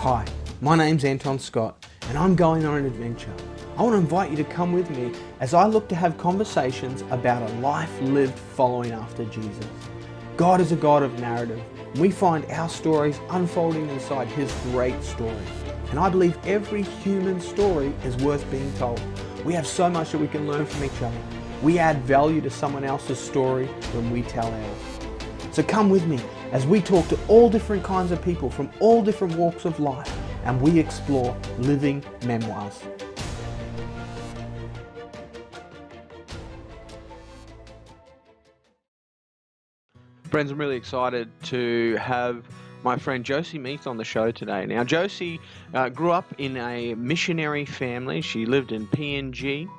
Hi, my name's Anton Scott and I'm going on an adventure. I want to invite you to come with me as I look to have conversations about a life lived following after Jesus. God is a God of narrative. We find our stories unfolding inside His great story. And I believe every human story is worth being told. We have so much that we can learn from each other. We add value to someone else's story when we tell ours. So come with me as we talk to all different kinds of people from all different walks of life and we explore living memoirs. Friends, I'm really excited to have my friend Jocie Meadth on the show today. Now, Jocie grew up in a missionary family. She lived in PNG.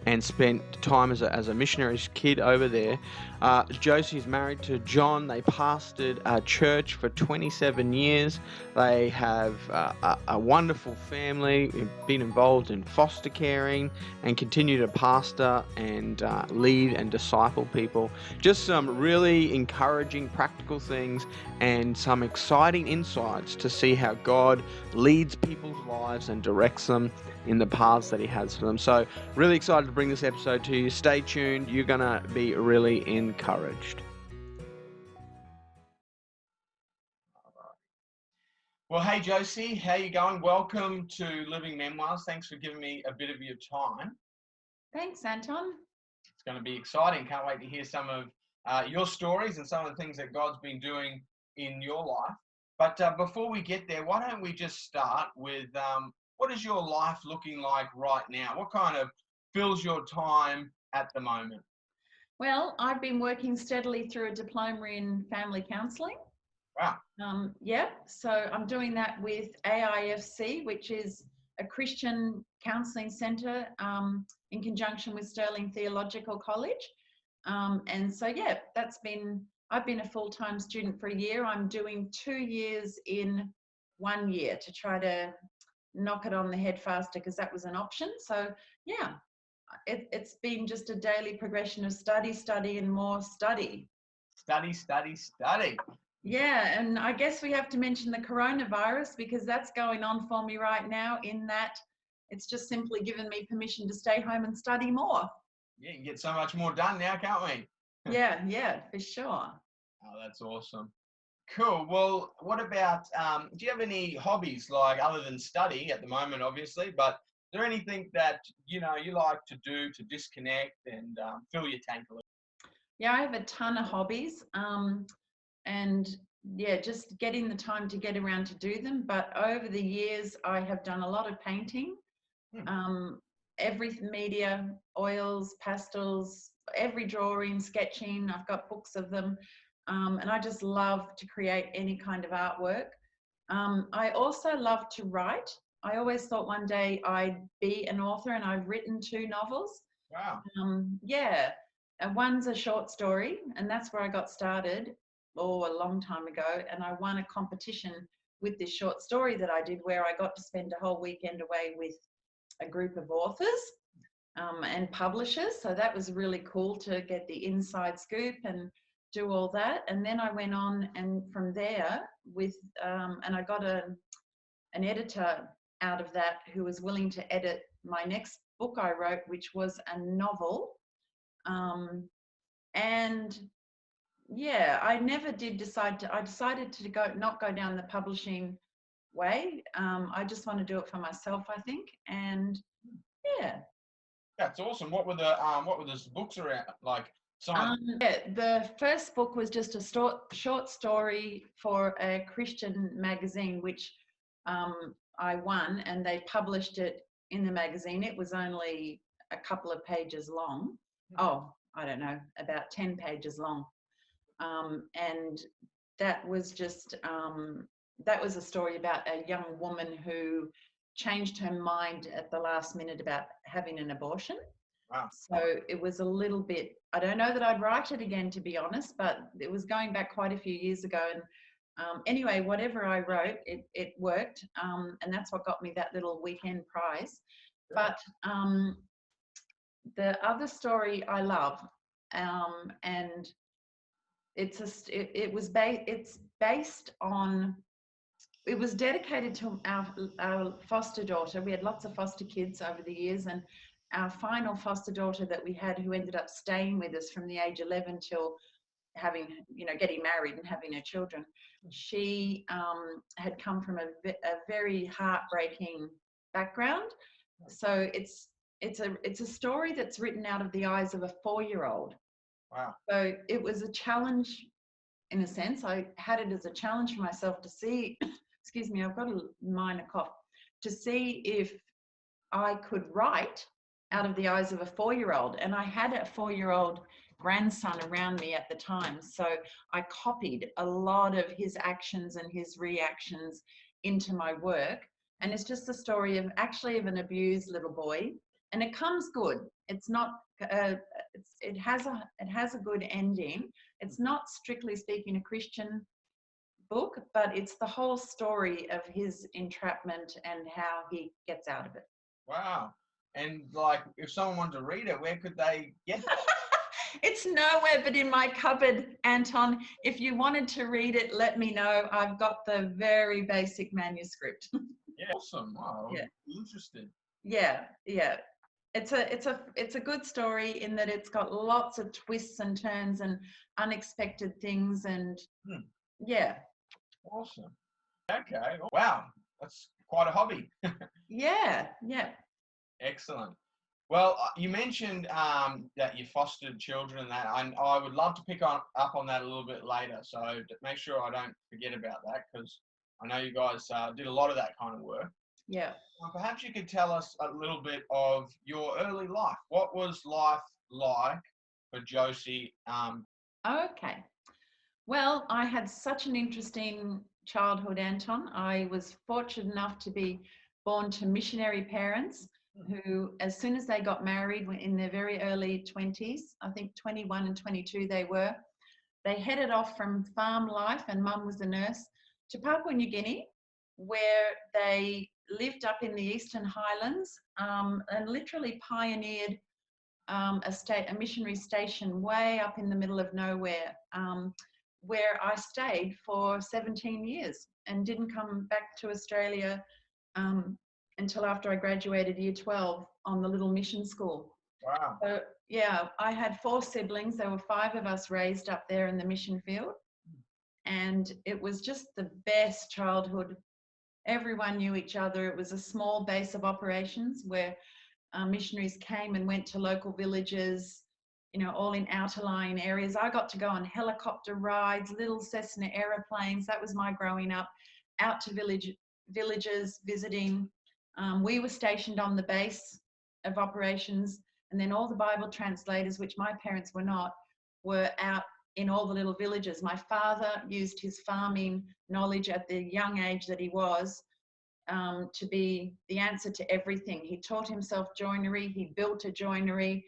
And spent time as a missionary's kid over there. Josie's married to John. They pastored a church for 27 years. They have a wonderful family, been involved in foster caring and continue to pastor and lead and disciple people. Just some really encouraging practical things and some exciting insights to see how God leads people's lives and directs them in the paths that He has for them. So really excited to bring this episode to you. Stay tuned. You're going to be really encouraged. Well, hey, Jocie, how you going? Welcome to Living Memoirs. Thanks for giving me a bit of your time. Thanks, Anton. It's going to be exciting. Can't wait to hear some of your stories and some of the things that God's been doing in your life. But before we get there, why don't we just start with what is your life looking like right now? What kind of fills your time at the moment? Well, I've been working steadily through a diploma in family counselling. Wow. So I'm doing that with AIFC, which is a Christian counselling centre in conjunction with Stirling Theological College. I've been a full-time student for a year. I'm doing 2 years in 1 year to try to knock it on the head faster because that was an option. So yeah, it's been just a daily progression of study and more study. Study. Yeah, and I guess we have to mention the coronavirus because that's going on for me right now in that it's just simply given me permission to stay home and study more. Yeah, you can get so much more done now, can't we? Yeah, for sure. Oh, that's awesome. Cool. Well, what about, do you have any hobbies, like other than study at the moment, obviously, but is there anything that, you like to do to disconnect and fill your tank a little? Yeah, I have a ton of hobbies. And yeah, just getting the time to get around to do them. But over the years, I have done a lot of painting, every media, oils, pastels, every drawing, sketching. I've got books of them. And I just love to create any kind of artwork. I also love to write. I always thought one day I'd be an author, and I've written 2 novels. Wow. One's a short story, and that's where I got started a long time ago, and I won a competition with this short story that I did where I got to spend a whole weekend away with a group of authors and publishers. So that was really cool to get the inside scoop and do all that. And then I went on, and from there and I got an editor out of that who was willing to edit my next book I wrote, which was a novel. And yeah, I never did I decided to not go down the publishing way. I just want to do it for myself, I think. And yeah. That's awesome. What were the books around, like? The first book was just a short story for a Christian magazine, which I won, and they published it in the magazine. It was only a couple of pages long. Oh, I don't know, about 10 pages long. And that was just, that was a story about a young woman who changed her mind at the last minute about having an abortion. Wow. So it was a little bit, I don't know that I'd write it again, to be honest, but it was going back quite a few years ago. And anyway, whatever I wrote, it worked. And that's what got me that little weekend prize. But the other story I love, and it's based on it was dedicated to our foster daughter. We had lots of foster kids over the years, and our final foster daughter that we had, who ended up staying with us from the age 11 till having, getting married and having her children, she had come from a very heartbreaking background. So it's a story that's written out of the eyes of a 4-year-old. Wow. So it was a challenge, in a sense. I had it as a challenge for myself to see, excuse me, I've got a minor cough, to see if I could write out of the eyes of a 4-year-old. And I had a 4-year-old grandson around me at the time. So I copied a lot of his actions and his reactions into my work. And it's just the story of an abused little boy. And it comes good. It's not, it has a good ending. It's not, strictly speaking, a Christian book, but it's the whole story of his entrapment and how he gets out of it. Wow. And like, if someone wanted to read it, where could they get that? It's nowhere but in my cupboard, Anton. If you wanted to read it, let me know. I've got the very basic manuscript. Yeah, awesome. Wow. Yeah. Interested. Yeah. It's a good story in that it's got lots of twists and turns and unexpected things, and yeah. Awesome. Okay. Wow. That's quite a hobby. Yeah. Excellent. Well, you mentioned that you fostered children and that. I would love to pick up on that a little bit later. So make sure I don't forget about that, because I know you guys did a lot of that kind of work. Yeah. Perhaps you could tell us a little bit of your early life. What was life like for Jocie? Okay. Well, I had such an interesting childhood, Anton. I was fortunate enough to be born to missionary parents who, as soon as they got married, were in their very early 20s, I think 21 and 22 they headed off from farm life, and mum was a nurse, to Papua New Guinea, where they lived up in the Eastern Highlands and literally pioneered a missionary station way up in the middle of nowhere, where I stayed for 17 years and didn't come back to Australia until after I graduated year 12 on the little mission school. Wow. So yeah, I had 4 siblings. There were 5 of us raised up there in the mission field, and it was just the best childhood. Everyone knew each other. It was a small base of operations where missionaries came and went to local villages, all in outer-lying areas. I got to go on helicopter rides, little Cessna aeroplanes. That was my growing up, out to villages visiting. We were stationed on the base of operations, and then all the Bible translators, which my parents were not, were out in all the little villages. My father used his farming knowledge at the young age that he was to be the answer to everything. He taught himself joinery. He built a joinery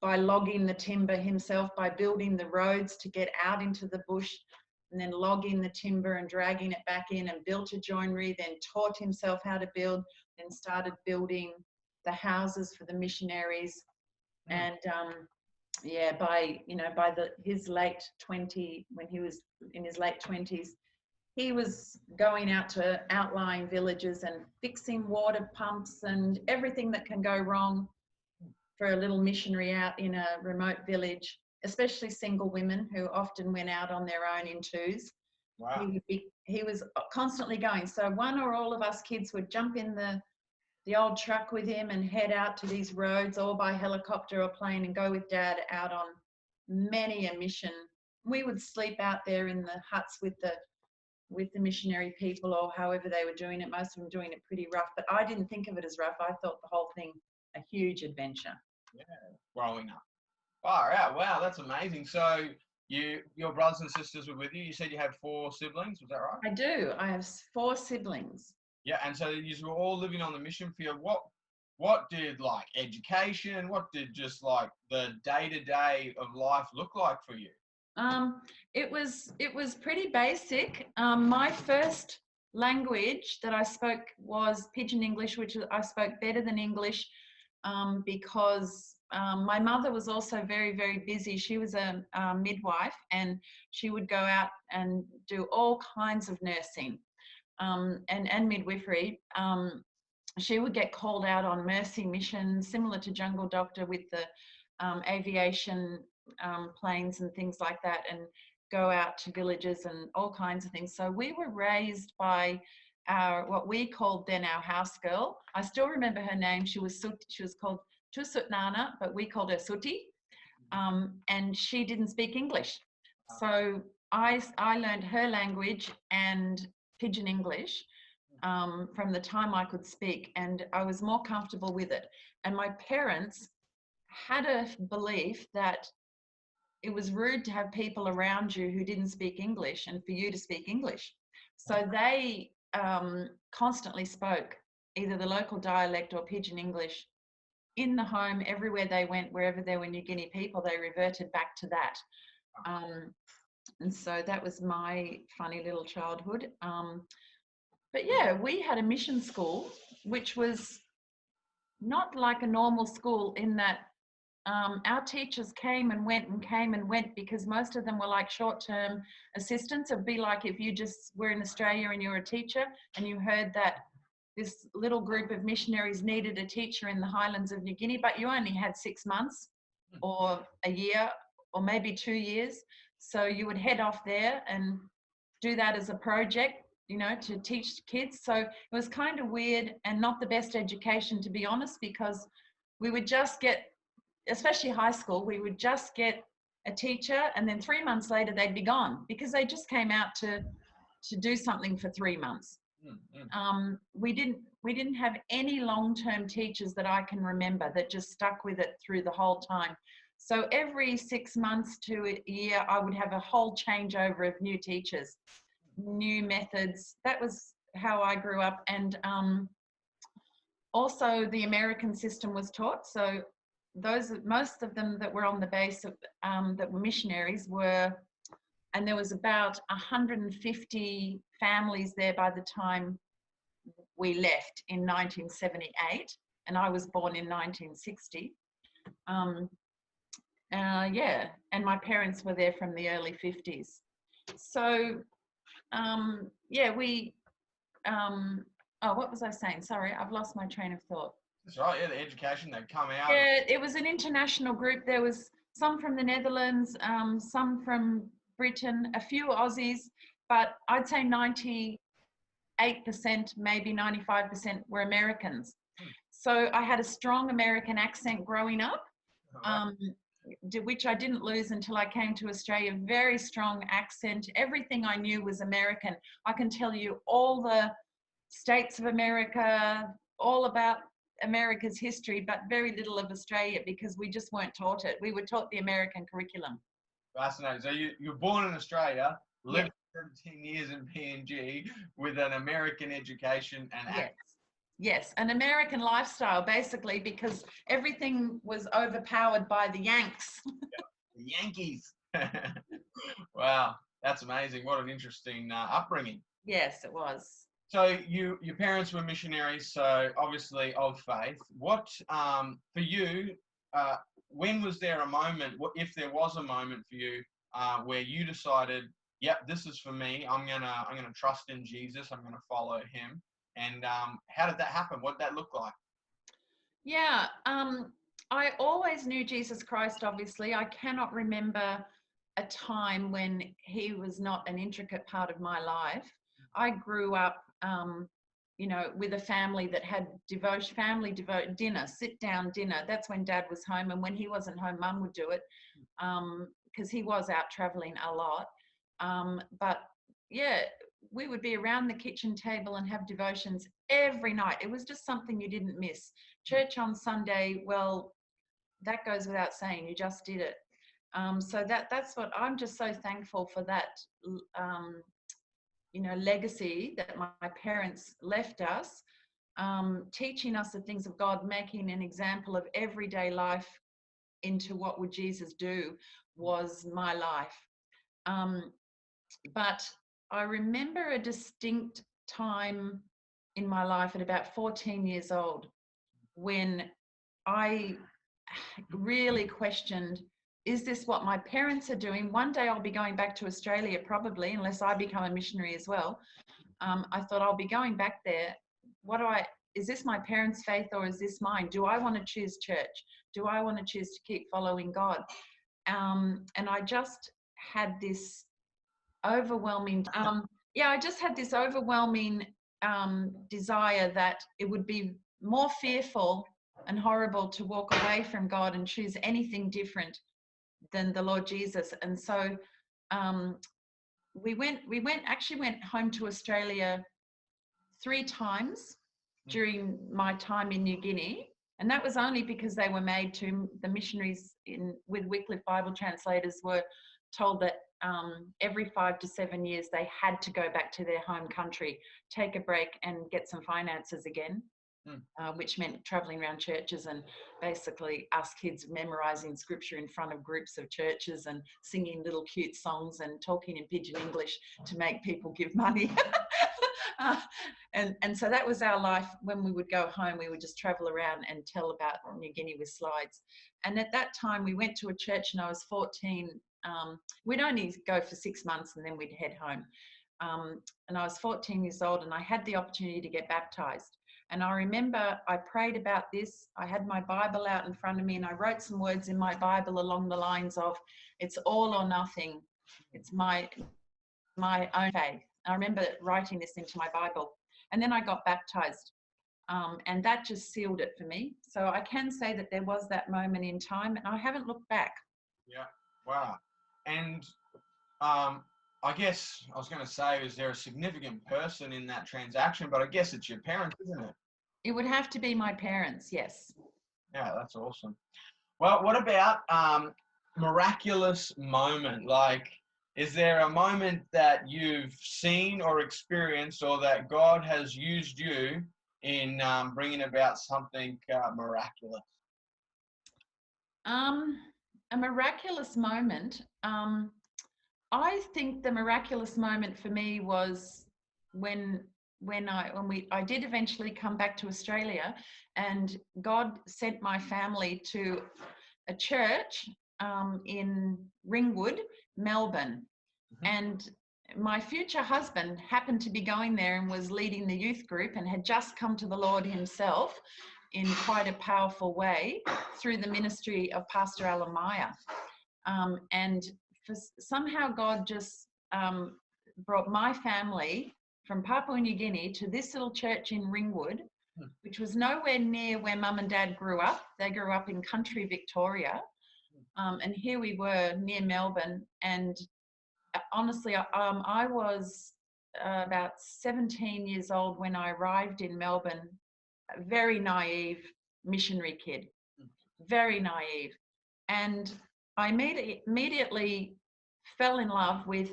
by logging the timber himself, by building the roads to get out into the bush, and then logging the timber and dragging it back in, and built a joinery, then taught himself how to build, then started building the houses for the missionaries. And by his late 20, when he was in his late 20s, he was going out to outlying villages and fixing water pumps and everything that can go wrong for a little missionary out in a remote village, especially single women who often went out on their own in twos. Wow. He was constantly going. So one or all of us kids would jump in the old truck with him and head out to these roads, or by helicopter or plane, and go with Dad out on many a mission. We would sleep out there in the huts with the missionary people, or however they were doing it. Most of them doing it pretty rough, but I didn't think of it as rough. I thought the whole thing a huge adventure. Yeah, growing up. Far out. Wow, that's amazing. So your brothers and sisters were with you. You said you had 4 siblings. Was that right? I do. I have 4 siblings. Yeah, and so you were all living on the mission field. What did like education? What did just like the day-to-day of life look like for you? It was pretty basic. My first language that I spoke was Pidgin English, which I spoke better than English because my mother was also very, very busy. She was a midwife, and she would go out and do all kinds of nursing. and midwifery. She would get called out on mercy missions, similar to Jungle Doctor with the aviation planes and things like that, and go out to villages and all kinds of things. So we were raised by what we called then our house girl. I still remember her name. She was called Tusutnana, but we called her Suti, and she didn't speak English. So I learned her language and Pidgin English from the time I could speak, and I was more comfortable with it. And my parents had a belief that it was rude to have people around you who didn't speak English and for you to speak English. So they constantly spoke either the local dialect or Pidgin English in the home. Everywhere they went, wherever there were New Guinea people, they reverted back to that. And so that was my funny little childhood. But yeah, we had a mission school, which was not like a normal school in that our teachers came and went because most of them were like short-term assistants. It'd be like if you just were in Australia and you were a teacher and you heard that this little group of missionaries needed a teacher in the highlands of New Guinea, but you only had 6 months or a year or maybe 2 years. So you would head off there and do that as a project, you know, to teach kids. So it was kind of weird and not the best education, to be honest, because we would just get, especially high school, we would just get a teacher and then 3 months later they'd be gone because they just came out to do something for 3 months. We didn't have any long-term teachers that I can remember that just stuck with it through the whole time. So every 6 months to a year, I would have a whole changeover of new teachers, new methods. That was how I grew up. And also the American system was taught. So most of them that were on the base of, that were missionaries were, and there was about 150 families there by the time we left in 1978, and I was born in 1960. Yeah, and my parents were there from the early 50s. So yeah, we, oh, what was I saying? Sorry, I've lost my train of thought. That's right, yeah, the education, they'd come out. Yeah, it was an international group. There was some from the Netherlands, some from Britain, a few Aussies, but I'd say 98%, maybe 95% were Americans. So I had a strong American accent growing up, which I didn't lose until I came to Australia. Very strong accent. Everything I knew was American. I can tell you all the states of America, all about America's history, but very little of Australia because we just weren't taught it. We were taught the American curriculum. Fascinating. So you were born in Australia, lived 17 years in PNG with an American education and accent. Yes, an American lifestyle, basically, because everything was overpowered by the Yanks. The Yankees. Wow, that's amazing. What an interesting upbringing. Yes, it was. So your parents were missionaries, so obviously of faith. What for you? When was there a moment? What if there was a moment for you where you decided, "Yep, this is for me. I'm gonna trust in Jesus. I'm gonna follow Him." And how did that happen? What did that look like? Yeah, I always knew Jesus Christ. Obviously, I cannot remember a time when He was not an intricate part of my life. I grew up, you know, with a family that had family dinner, sit-down dinner. That's when Dad was home, and when he wasn't home, Mum would do it because he was out traveling a lot. But yeah, we would be around the kitchen table and have devotions every night. It was just something you didn't miss. Church on Sunday, well, that goes without saying. You just did it. So that's what I'm just so thankful for, that you know, legacy that my parents left us, teaching us the things of God, making an example of everyday life into what would Jesus do was my life. But I remember a distinct time in my life at about 14 years old when I really questioned is this what my parents are doing? One day I'll be going back to Australia probably, unless I become a missionary as well. I thought I'll be going back there. Is this my parents' faith or is this mine? Do I want to choose church? Do I want to choose to keep following God? And I just had this overwhelming, I just had this overwhelming desire that it would be more fearful and horrible to walk away from God and choose anything different than the Lord Jesus. And so we actually went home to Australia 3 times during my time in New Guinea. And that was only because they were made to, the missionaries with Wycliffe Bible translators were told that every 5 to 7 years they had to go back to their home country, take a break and get some finances again. Which meant traveling around churches and basically us kids memorizing scripture in front of groups of churches and singing little cute songs and talking in pidgin English to make people give money. And so that was our life. When we would go home, we would just travel around and tell about New Guinea with slides. And at that time, we went to a church and I was 14. We'd only go for 6 months and then we'd head home. And I was 14 years old and I had the opportunity to get baptized. And I remember I prayed about this. I had my Bible out in front of me and I wrote some words in my Bible along the lines of, it's all or nothing. It's my own faith. I remember writing this into my Bible. And then I got baptized. And that just sealed it for me. So I can say that there was that moment in time and I haven't looked back. Yeah. Wow. And I guess I was going to say, is there a significant person in that transaction? But I guess it's your parents, isn't it? It would have to be my parents, yes. Yeah, that's awesome. Well, what about miraculous moment? Like, is there a moment that you've seen or experienced or that God has used you in bringing about something miraculous? A miraculous moment. I think the miraculous moment for me was when I did eventually come back to Australia, and God sent my family to a church in Ringwood, Melbourne. And my future husband happened to be going there and was leading the youth group and had just come to the Lord himself in quite a powerful way through the ministry of Pastor Alan Meyer. And somehow God just brought my family from Papua New Guinea to this little church in Ringwood, which was nowhere near where Mum and Dad grew up. They grew up in country Victoria. And here we were near Melbourne. And honestly, I was about 17 years old when I arrived in Melbourne, a very naive missionary kid, very naive. And I immediately fell in love with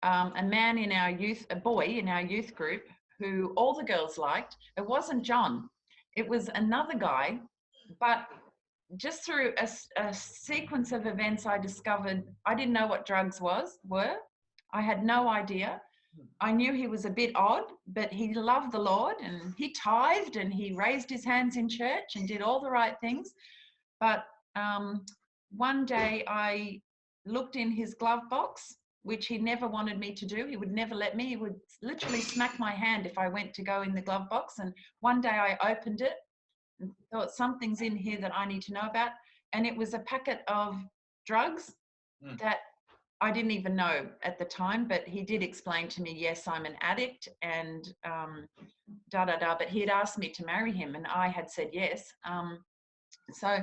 a boy in our youth group who all the girls liked. It wasn't John, it was another guy, but just through a sequence of events, I discovered I didn't know what drugs were. I had no idea. I knew he was a bit odd, but he loved the Lord and he tithed and he raised his hands in church and did all the right things. But one day I looked in his glove box, which he never wanted me to do. He would never let me. He would literally smack my hand if I went to go in the glove box. And one day I opened it and thought, something's in here that I need to know about. And it was a packet of drugs that I didn't even know at the time, but he did explain to me, yes, I'm an addict and but he had asked me to marry him and I had said yes. So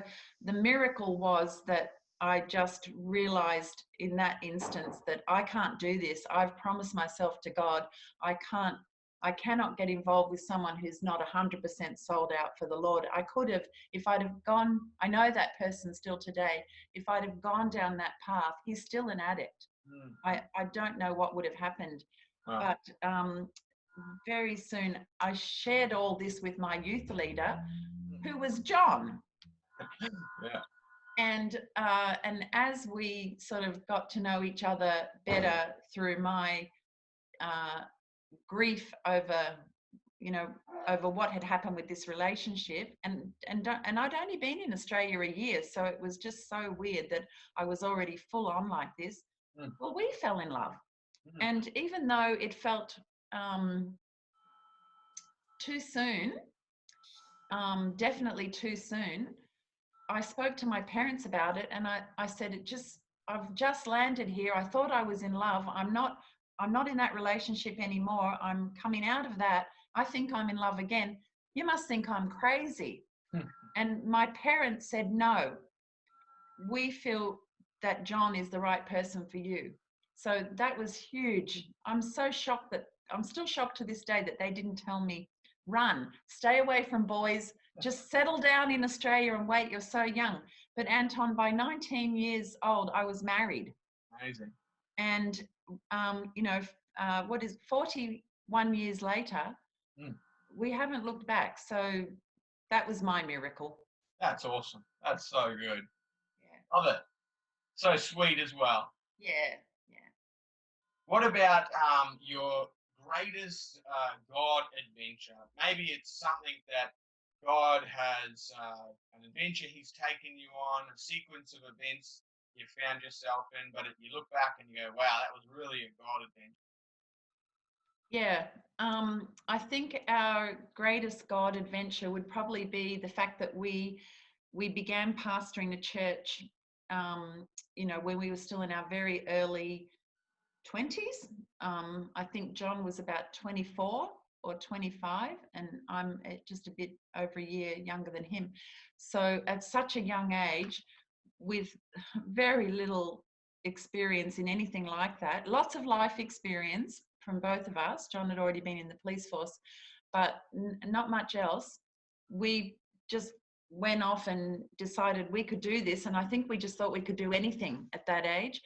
the miracle was that I just realized in that instance that I can't do this. I've promised myself to God. I cannot get involved with someone who's not 100% sold out for the Lord. I could have, if I'd have gone, I know that person still today, if I'd have gone down that path, he's still an addict. I don't know what would have happened. But very soon I shared all this with my youth leader, who was John. Yeah. And as we sort of got to know each other better through my grief over, over what had happened with this relationship, and I'd only been in Australia a year, so it was just so weird that I was already full on like this. Well, we fell in love, and even though it felt too soon, definitely too soon, I spoke to my parents about it, and I said, I've just landed here. I thought I was in love. I'm not in that relationship anymore. I'm coming out of that. I think I'm in love again. You must think I'm crazy. And my parents said, no, we feel that John is the right person for you. So that was huge. I'm so shocked I'm still shocked to this day that they didn't tell me, run, stay away from boys, just settle down in Australia and wait, you're so young. But Anton, by 19 years old, I was married. Amazing. And, 41 years later, we haven't looked back. So that was my miracle. That's awesome. That's so good. Yeah. Love it. So sweet as well. Yeah. What about your greatest God adventure? Maybe it's something that God has, an adventure he's taken you on, a sequence of events you found yourself in, but you look back and you go, wow, that was really a God adventure. Yeah, I think our greatest God adventure would probably be the fact that we began pastoring a church, when we were still in our very early 20s. I think John was about 24 or 25, and I'm just a bit over a year younger than him. So at such a young age, with very little experience in anything like that, lots of life experience from both of us. John had already been in the police force, but not much else. We just went off and decided we could do this, and I think we just thought we could do anything at that age.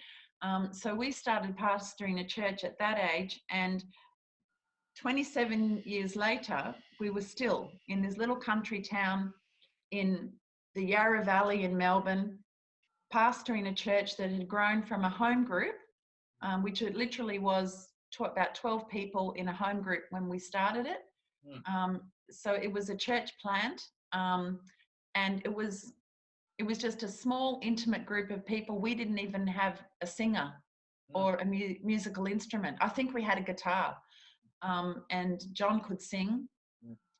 So we started pastoring a church at that age, and 27 years later, we were still in this little country town in the Yarra Valley in Melbourne, pastoring a church that had grown from a home group, which it literally was about 12 people in a home group when we started it. So it was a church plant, and it was just a small, intimate group of people. We didn't even have a singer or a musical instrument. I think we had a guitar, and John could sing.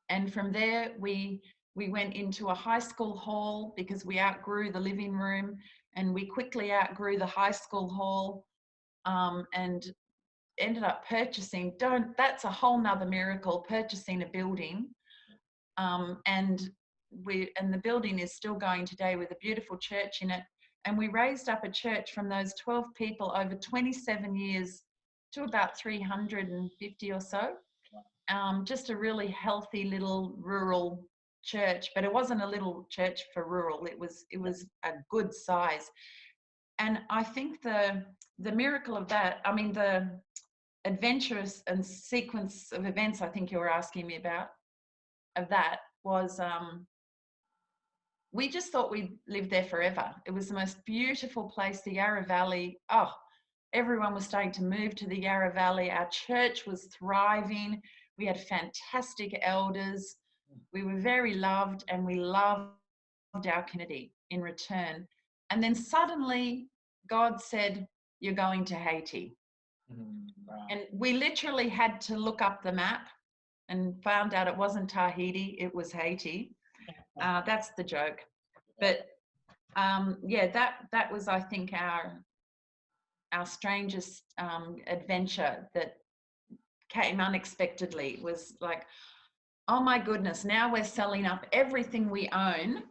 And from there, we went into a high school hall because we outgrew the living room, and we quickly outgrew the high school hall, and ended up purchasing, that's a whole nother miracle, purchasing a building. And the building is still going today with a beautiful church in it. And we raised up a church from those 12 people over 27 years to about 350 or so. Just a really healthy little rural church, but it wasn't a little church for rural. It was a good size. And I think the miracle of that, I mean, the adventurous and sequence of events I think you were asking me about, of that was, we just thought we'd live there forever. It was the most beautiful place, the Yarra Valley. Oh, everyone was starting to move to the Yarra Valley. Our church was thriving. We had fantastic elders. We were very loved, and we loved our community in return. And then suddenly God said, you're going to Haiti. Wow. And we literally had to look up the map and found out it wasn't Tahiti, it was Haiti. That's the joke. But that was, I think, our strangest adventure that came unexpectedly. It was like, oh my goodness, now we're selling up everything we own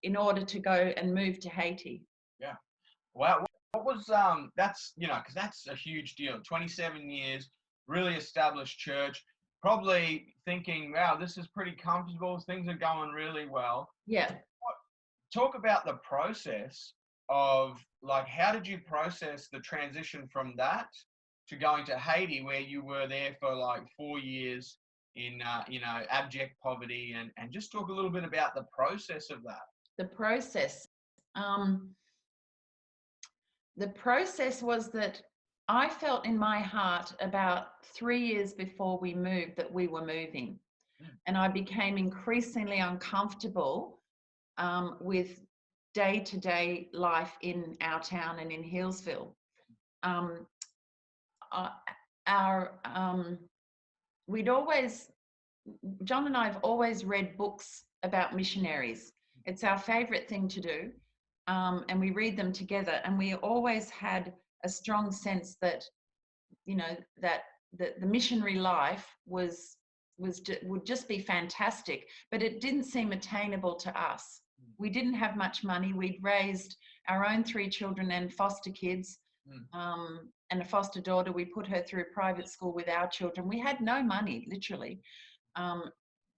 in order to go and move to Haiti. Yeah. Wow. What was, that's, because that's a huge deal. 27 years, really established church, probably thinking, wow, this is pretty comfortable. Things are going really well. Yeah. Talk about the process of, like, how did you process the transition from that to going to Haiti, where you were there for like 4 years in, abject poverty, and just talk a little bit about the process of that. The process. The process was that I felt in my heart about 3 years before we moved that we were moving. And I became increasingly uncomfortable with day-to-day life in our town and in Healesville. Um, uh, our we'd always John and I have always read books about missionaries. It's our favorite thing to do, and we read them together. And we always had a strong sense that, you know, that the missionary life would just be fantastic, but it didn't seem attainable to us. We didn't have much money. We'd raised our own 3 children and foster kids, and a foster daughter. We put her through private school with our children. We had no money, literally,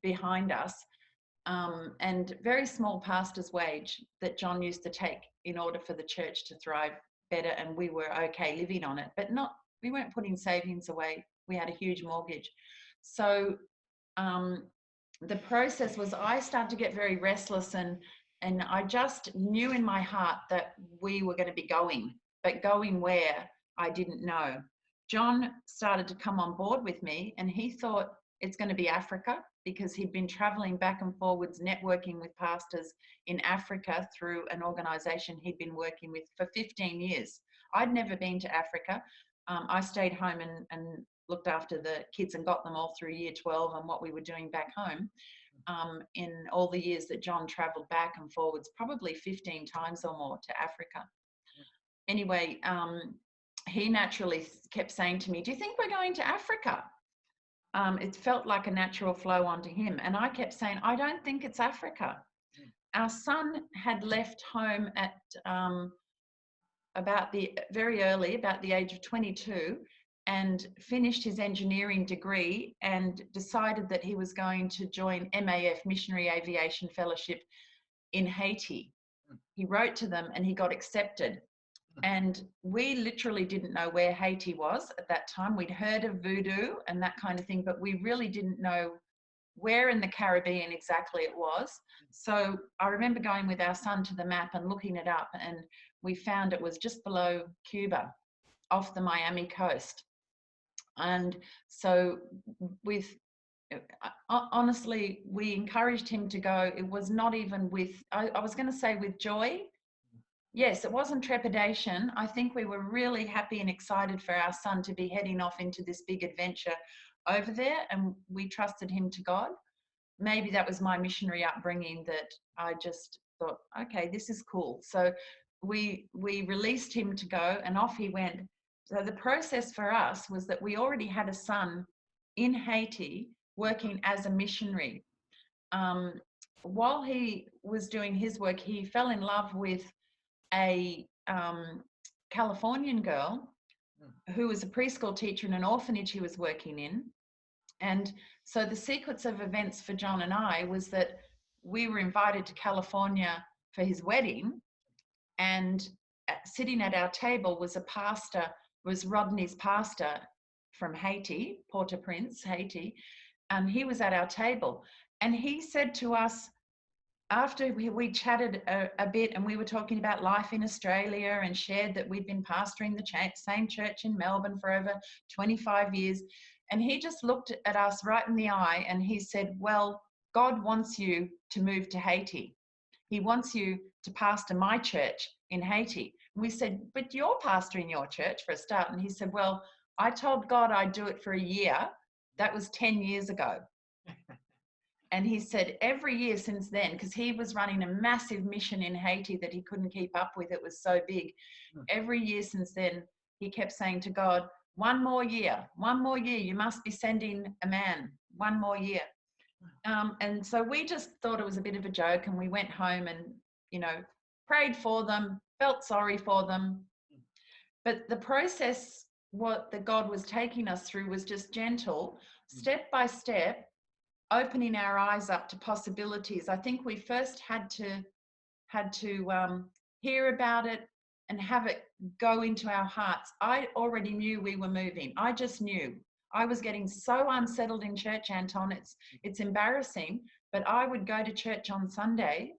behind us, and very small pastor's wage that John used to take in order for the church to thrive better, and we were okay living on it, but we weren't putting savings away. We had a huge mortgage. So the process was, I started to get very restless, and I just knew in my heart that we were going to be going, but going where, I didn't know. John started to come on board with me, and he thought it's going to be Africa, because he'd been traveling back and forwards, networking with pastors in Africa through an organization he'd been working with for 15 years. I'd never been to Africa. I stayed home and looked after the kids and got them all through year 12 and what we were doing back home. In all the years that John traveled back and forwards, probably 15 times or more to Africa. Anyway, he naturally kept saying to me, "Do you think we're going to Africa?" It felt like a natural flow onto him. And I kept saying, "I don't think it's Africa." Our son had left home at very early, about the age of 22, and finished his engineering degree and decided that he was going to join MAF, Missionary Aviation Fellowship, in Haiti. He wrote to them and he got accepted. And we literally didn't know where Haiti was at that time. We'd heard of voodoo and that kind of thing, but we really didn't know where in the Caribbean exactly it was. So I remember going with our son to the map and looking it up, and we found it was just below Cuba, off the Miami coast. And so honestly, we encouraged him to go. It was not even with, I was going to say with joy. Yes, it wasn't trepidation. I think we were really happy and excited for our son to be heading off into this big adventure over there, and we trusted him to God. Maybe that was my missionary upbringing, that I just thought, okay, this is cool. So we released him to go, and off he went. So the process for us was that we already had a son in Haiti working as a missionary. While he was doing his work, he fell in love with a Californian girl who was a preschool teacher in an orphanage he was working in. And so the sequence of events for John and I was that we were invited to California for his wedding, and sitting at our table was Rodney's pastor from Haiti, Port-au-Prince, Haiti, and he was at our table. And he said to us, after we chatted a bit, and we were talking about life in Australia, and shared that we'd been pastoring the same church in Melbourne for over 25 years, and he just looked at us right in the eye and he said, "Well, God wants you to move to Haiti. He wants you to pastor my church in Haiti." And we said, "But you're pastoring your church for a start." And he said, "Well, I told God I'd do it for a year. That was 10 years ago." And he said every year since then, because he was running a massive mission in Haiti that he couldn't keep up with, it was so big. Every year since then, he kept saying to God, one more year, you must be sending a man, one more year. And so we just thought it was a bit of a joke, and we went home and, prayed for them, felt sorry for them. But the process, what that God was taking us through, was just gentle, step by step, opening our eyes up to possibilities. I think we first had to hear about it and have it go into our hearts. I already knew we were moving. I just knew. I was getting so unsettled in church, Anton. It's embarrassing, but I would go to church on Sunday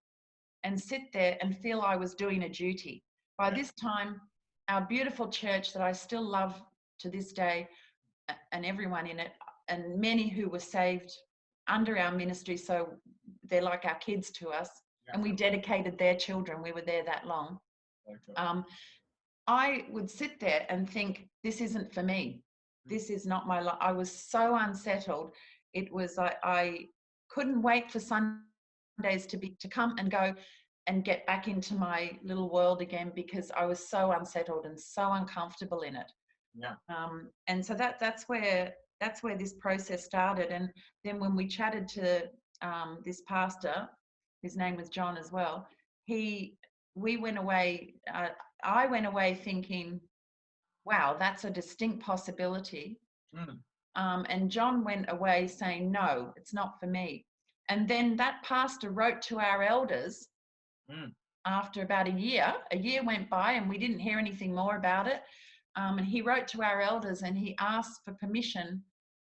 and sit there and feel I was doing a duty. By this time, our beautiful church that I still love to this day, and everyone in it, and many who were saved under our ministry. So they're like our kids to us, and we dedicated their children. We were there that long. I would sit there and think, this isn't for me. This is not my life. I was so unsettled. It was, I couldn't wait for Sundays to come and go and get back into my little world again, because I was so unsettled and so uncomfortable in it. Yeah. And so that's where this process started. And then when we chatted to this pastor, his name was John as well, we went away, I went away thinking, wow, that's a distinct possibility. And John went away saying, no, it's not for me. And then that pastor wrote to our elders after about a year went by and we didn't hear anything more about it. And he wrote to our elders and he asked for permission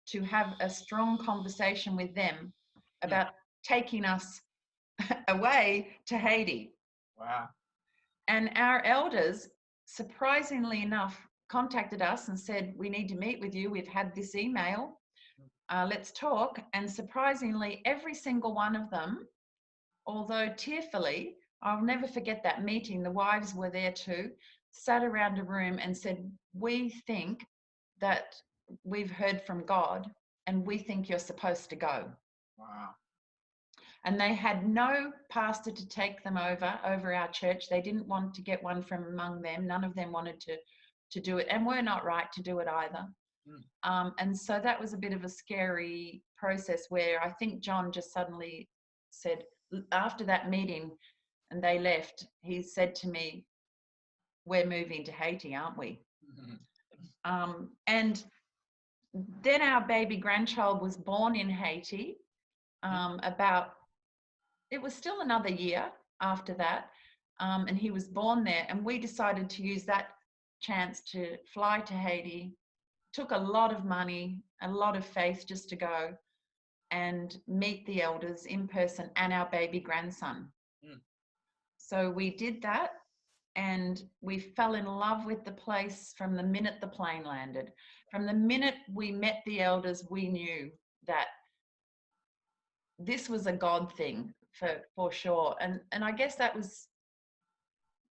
to have a strong conversation with them about taking us away to Haiti. Wow. And our elders, surprisingly enough, contacted us and said, we need to meet with you. We've had this email. Let's talk. And surprisingly, every single one of them, although tearfully, I'll never forget that meeting. The wives were there too, sat around a room and said, we think that we've heard from God and we think you're supposed to go. Wow. And they had no pastor to take them over our church. They didn't want to get one from among them. None of them wanted to do it, and we're not right to do it either. And so that was a bit of a scary process where I think John just suddenly said, after that meeting and they left, he said to me, we're moving to Haiti, aren't we? And then our baby grandchild was born in Haiti. It was still another year after that, and he was born there, and we decided to use that chance to fly to Haiti. Took a lot of money, a lot of faith just to go and meet the elders in person and our baby grandson. So we did that, and we fell in love with the place from the minute the plane landed. From the minute we met the elders, we knew that this was a God thing for sure. And I guess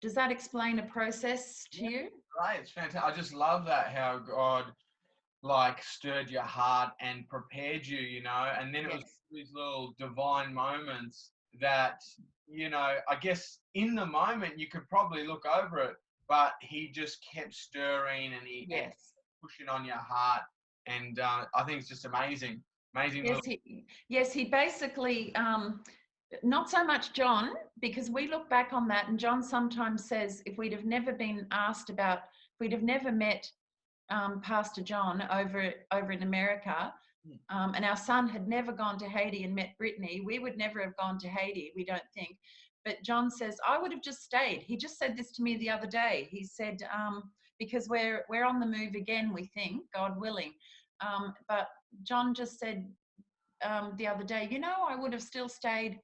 does that explain a process to you? Right, it's fantastic. I just love that, how God stirred your heart and prepared you, and then it was these little divine moments that, I guess in the moment you could probably look over it, but he just kept stirring and he kept pushing on your heart. And I think it's just amazing. Yes, he basically, not so much John, because we look back on that and John sometimes says, if we'd have never been asked about, if we'd have never met Pastor John over in America, and our son had never gone to Haiti and met Brittany, we would never have gone to Haiti, we don't think. But John says, I would have just stayed. He just said this to me the other day. He said, because we're on the move again, we think, God willing. But John just said the other day, I would have still stayed.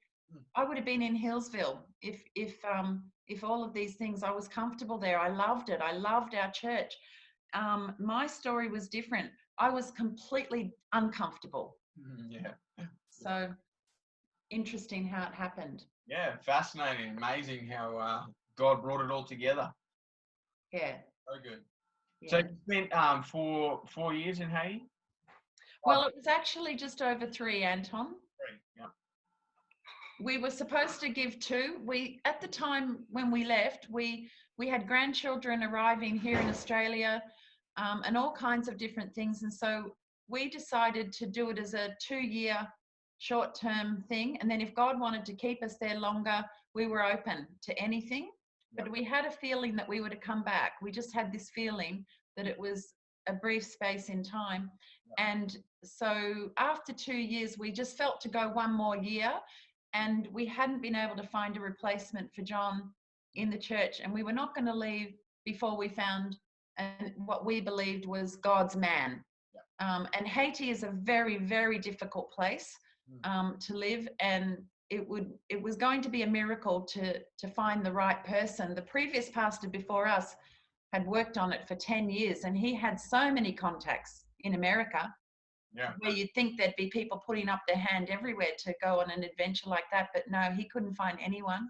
I would have been in Hillsville if all of these things, I was comfortable there. I loved it. I loved our church. My story was different. I was completely uncomfortable. So interesting how it happened. Yeah, fascinating, amazing how God brought it all together. Yeah. So good. Yeah. So you spent 4 years in Haiti? Well, it was actually just over 3, Anton. 3, yeah. We were supposed to give 2. At the time when we left, we had grandchildren arriving here in Australia, and all kinds of different things. And so we decided to do it as a 2-year short-term thing. And then if God wanted to keep us there longer, we were open to anything. But we had a feeling that we were to come back. We just had this feeling that it was a brief space in time. And so after 2 years, we just felt to go 1 more year, and we hadn't been able to find a replacement for John in the church. And we were not going to leave before we found what we believed was God's man. And Haiti is a very, very difficult place to live, and it was going to be a miracle to find the right person. The previous pastor before us had worked on it for 10 years, and he had so many contacts in America Yeah. where you'd think there'd be people putting up their hand everywhere to go on an adventure like that, but no, he couldn't find anyone.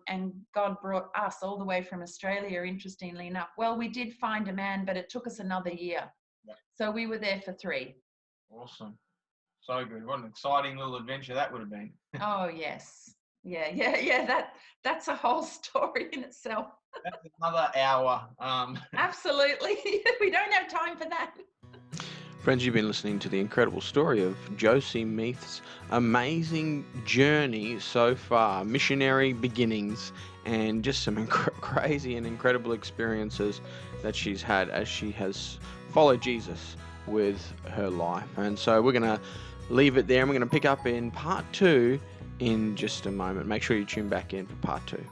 And God brought us all the way from Australia, interestingly enough. Well, we did find a man, but it took us another year. Yeah. So we were there for 3. Awesome. So good. What an exciting little adventure that would have been. Oh, yes. Yeah. That's a whole story in itself. That's another hour. Absolutely. We don't have time for that. Friends, you've been listening to the incredible story of Jocie Meadth's amazing journey so far, missionary beginnings, and just some crazy and incredible experiences that she's had as she has followed Jesus with her life. And so we're going to leave it there, and we're going to pick up in part 2 in just a moment. Make sure you tune back in for part 2.